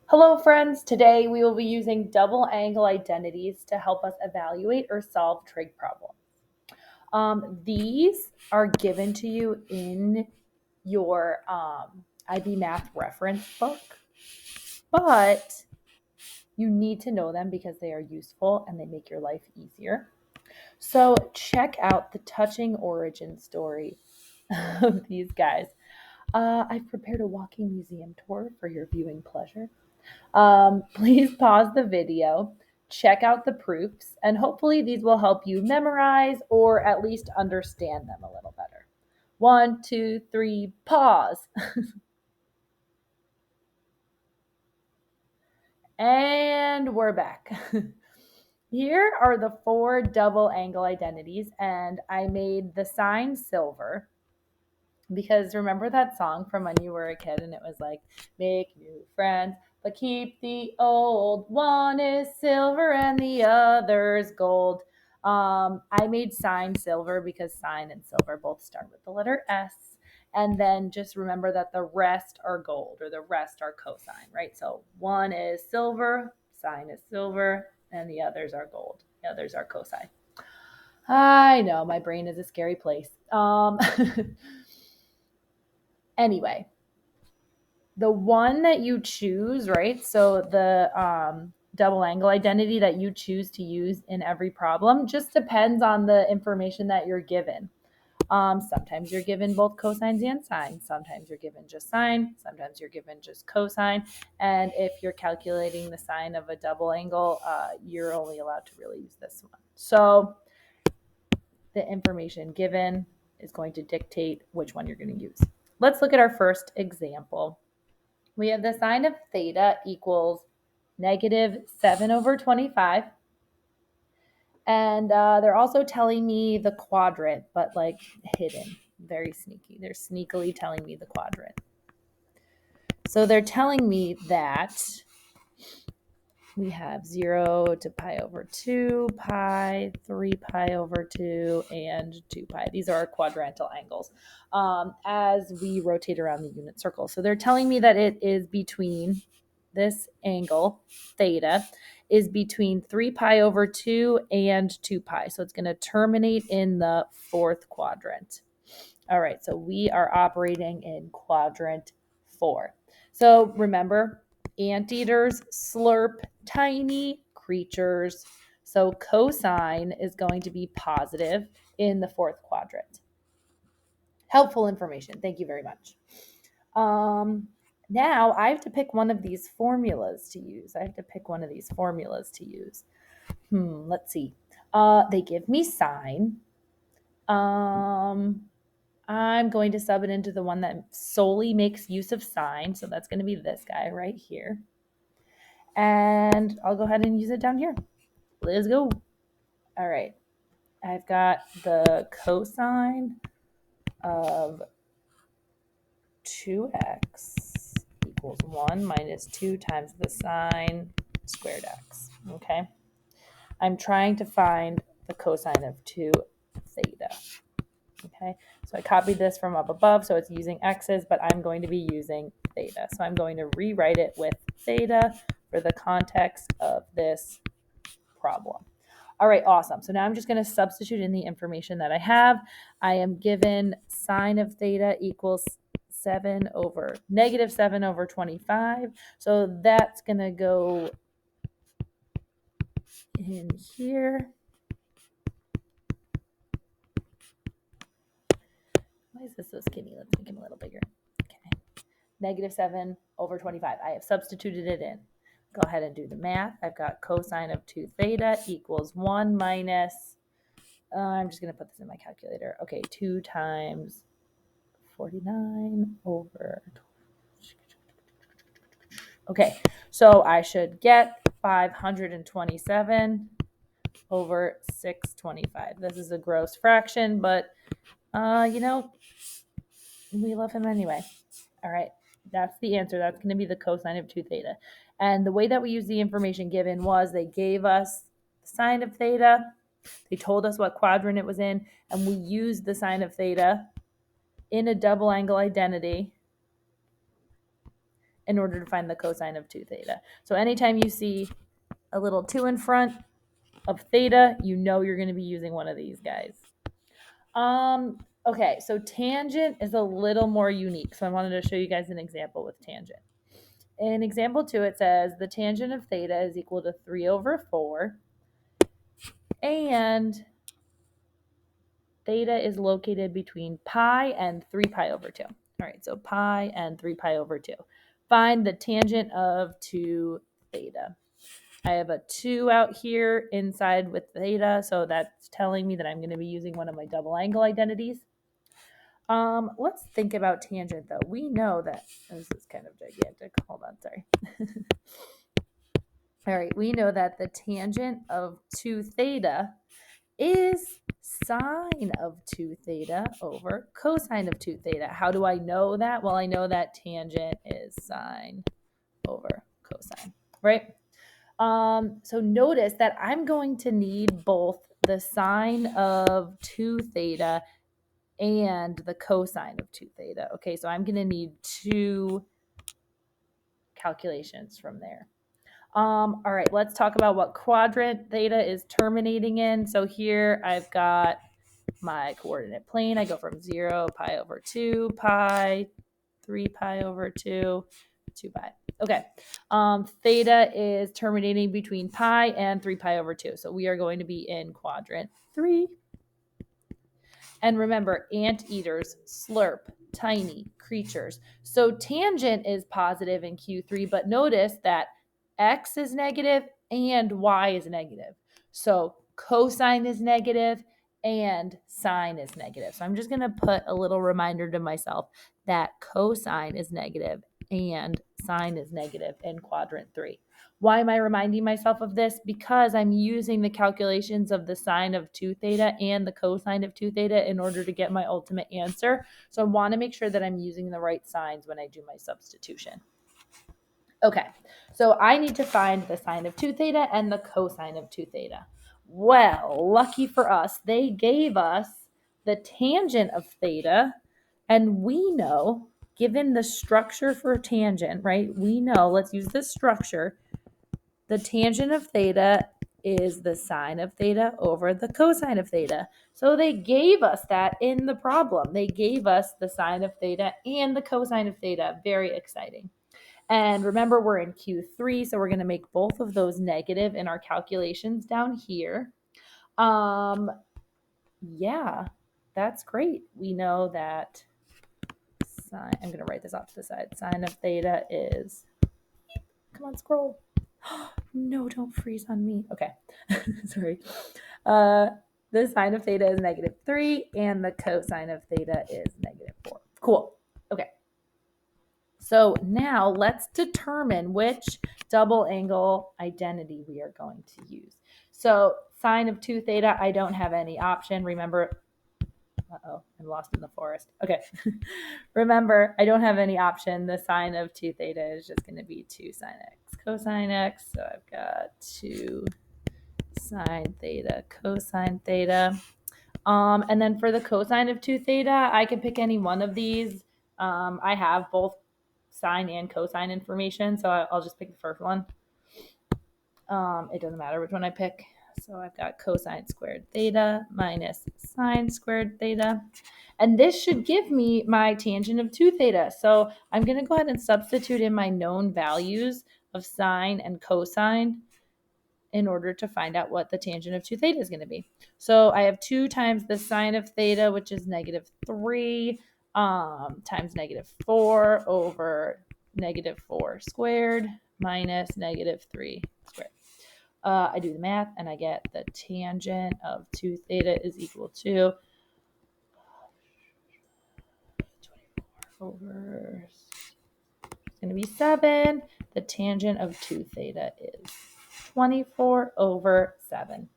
Hello friends, today we will be using double angle identities to help us evaluate or solve trig problems. These are given to you in your IB Math reference book, but you need to know them because they are useful and they make your life easier. So check out the touching origin story of these guys. I've prepared a walking museum tour for your viewing pleasure. Please pause the video, check out the proofs, and hopefully these will help you memorize or at least understand them a little better. 1, 2, 3, pause. And we're back. Here are the 4 double angle identities, and I made the sign silver because remember that song from when you were a kid and it was like, make new friends, but keep the old. One is silver and the other's gold. I made sign silver because sign and silver both start with the letter S. And then just remember that the rest are gold or the rest are cosine, right? So one is silver, sign is silver, and the others are gold. The others are cosine. I know my brain is a scary place. Anyway, the one that you choose, right? So the double angle identity that you choose to use in every problem just depends on the information that you're given. Sometimes you're given both cosines and sines. Sometimes you're given just sine. Sometimes you're given just cosine. And if you're calculating the sine of a double angle, you're only allowed to really use this one. So the information given is going to dictate which one you're going to use. Let's look at our first example. We have the sine of theta equals negative 7 over 25. And they're also telling me the quadrant, but like hidden, very sneaky. They're sneakily telling me the quadrant. So they're telling me that we have 0 to pi over 2, pi, 3 pi over 2, and 2 pi. These are our quadrantal angles as we rotate around the unit circle. So they're telling me that it is between this angle, theta, is between 3 pi over 2 and 2 pi. So it's going to terminate in the fourth quadrant. All right, so we are operating in quadrant 4. So remember, anteaters slurp tiny creatures. So cosine is going to be positive in the fourth quadrant. Helpful information. Thank you very much. Now I have to pick one of these formulas to use. Let's see. They give me sine. I'm going to sub it into the one that solely makes use of sine. So that's going to be this guy right here. And I'll go ahead and use it down here. Let's go. All right. I've got the cosine of 2x equals 1 minus 2 times the sine squared x. Okay. I'm trying to find the cosine of 2 theta. Okay, so I copied this from up above, so it's using x's, but I'm going to be using theta. So I'm going to rewrite it with theta for the context of this problem. All right, awesome. So now I'm just going to substitute in the information that I have. I am given sine of theta equals negative 7 over 25. So that's going to go in here. Why is this so skinny? Let's make him a little bigger. Okay. Negative 7 over 25. I have substituted it in. Go ahead and do the math. I've got cosine of 2 theta equals 1 minus, I'm just going to put this in my calculator. Okay, 2 times 49 over, okay, so I should get 527 over 625. This is a gross fraction, but, we love him anyway. All right, that's the answer. That's going to be the cosine of 2 theta. And the way that we use the information given was they gave us the sine of theta. They told us what quadrant it was in, and we used the sine of theta in a double angle identity in order to find the cosine of 2 theta. So anytime you see a little 2 in front of theta, you know you're going to be using one of these guys. Okay, so tangent is a little more unique. So I wanted to show you guys an example with tangent. In example 2, it says the tangent of theta is equal to 3 over 4, and theta is located between pi and 3 pi over 2. All right, so pi and 3 pi over 2. Find the tangent of 2 theta. I have a 2 out here inside with theta, so that's telling me that I'm going to be using one of my double angle identities. Let's think about tangent, though. We know that this is kind of gigantic. Hold on, sorry. All right, we know that the tangent of 2 theta is sine of 2 theta over cosine of 2 theta. How do I know that? Well, I know that tangent is sine over cosine, right? So notice that I'm going to need both the sine of 2 theta and the cosine of 2 theta. Okay, so I'm going to need 2 calculations from there. All right, let's talk about what quadrant theta is terminating in. So here I've got my coordinate plane. I go from 0, pi over 2, pi, 3 pi over 2, 2 pi. Okay, theta is terminating between pi and 3 pi over 2. So we are going to be in quadrant 3. And remember, anteaters slurp tiny creatures. So tangent is positive in Q3, but notice that x is negative and y is negative. So cosine is negative and sine is negative. So I'm just going to put a little reminder to myself that cosine is negative and sine is negative in quadrant 3. Why am I reminding myself of this? Because I'm using the calculations of the sine of 2 theta and the cosine of 2 theta in order to get my ultimate answer. So I want to make sure that I'm using the right signs when I do my substitution. Okay, so I need to find the sine of 2 theta and the cosine of 2 theta. Well, lucky for us, they gave us the tangent of theta, and we know, given the structure for tangent, right, we know, let's use this structure, the tangent of theta is the sine of theta over the cosine of theta. So they gave us that in the problem. They gave us the sine of theta and the cosine of theta. Very exciting. And remember, we're in Q3, so we're going to make both of those negative in our calculations down here. Yeah, that's great. We know that sine, I'm going to write this off to the side. Sine of theta is, come on, scroll. No, don't freeze on me. Okay, sorry. The sine of theta is -3 and the cosine of theta is -4. Cool. Okay. So now let's determine which double angle identity we are going to use. So sine of 2 theta, I don't have any option. Remember, I'm lost in the forest. Okay. Remember, I don't have any option. The sine of 2 theta is just going to be 2 sine x cosine x. So I've got 2 sine theta cosine theta. And then for the cosine of 2 theta, I can pick any one of these. I have both sine and cosine information, so I'll just pick the first one. It doesn't matter which one I pick. So I've got cosine squared theta minus sine squared theta. And this should give me my tangent of 2 theta. So I'm going to go ahead and substitute in my known values of sine and cosine in order to find out what the tangent of 2 theta is going to be. So I have 2 times the sine of theta, which is -3, times -4 over -4 squared minus -3 squared. I do the math and I get the tangent of 2 theta is equal to 24 over, it's going to be 7. The tangent of 2 theta is 24 over 7.